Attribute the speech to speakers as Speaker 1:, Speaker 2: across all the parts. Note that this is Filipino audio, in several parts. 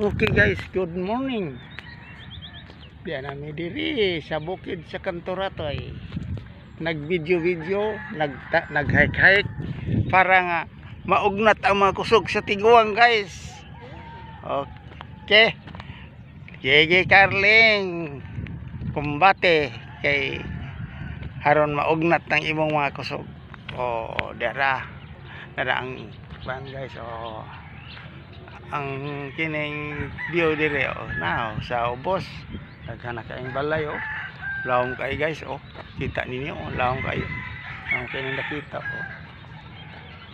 Speaker 1: Okay guys, good morning. Diyan nami diri sa bukid sa Kantoratoy. Nag-video, nag-hike para nga maugnat ang mga kusog sa tiguang guys. Okay. Yege Carling kumbate kay haron maugnat ng imong mga kusog. Dara ang ban guys. Ang kining view dire now sa ubos daghan na kaayong balay lawom kay guys kita ninyo lawom kayo ang kining nakita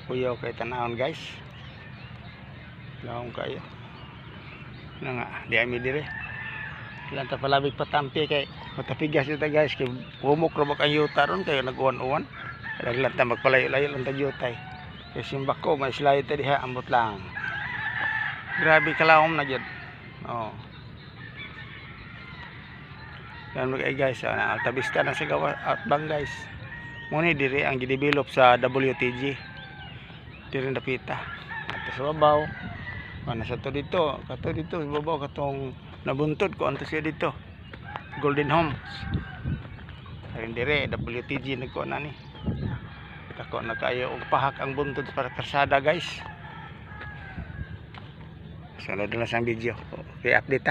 Speaker 1: kuyaw kay tanawon guys lawom kayo na nga di ami dire ilan ta palabig patampi kay matapigas ita guys kay humok ra ba kayo taron kayo nag-uwan-uwan daglan ta magpalayo-layo lang ta jutay kay simbako may slide ta diha ambot lang. Grabe kalawom na dyan. Yan mga guys, Alta Vista na sa gawa outbang guys. Muna diri ang gidevelop sa WTG. Diri napita. At sa babaw. Nasa to dito. Kato dito sa babaw katong nabuntod ko anto siya dito. Golden Homes. Karin diri WTG nagko na ni. Kako na kayo og pahak ang buntod para karsada guys. Sunod na lang sa video. Okay, update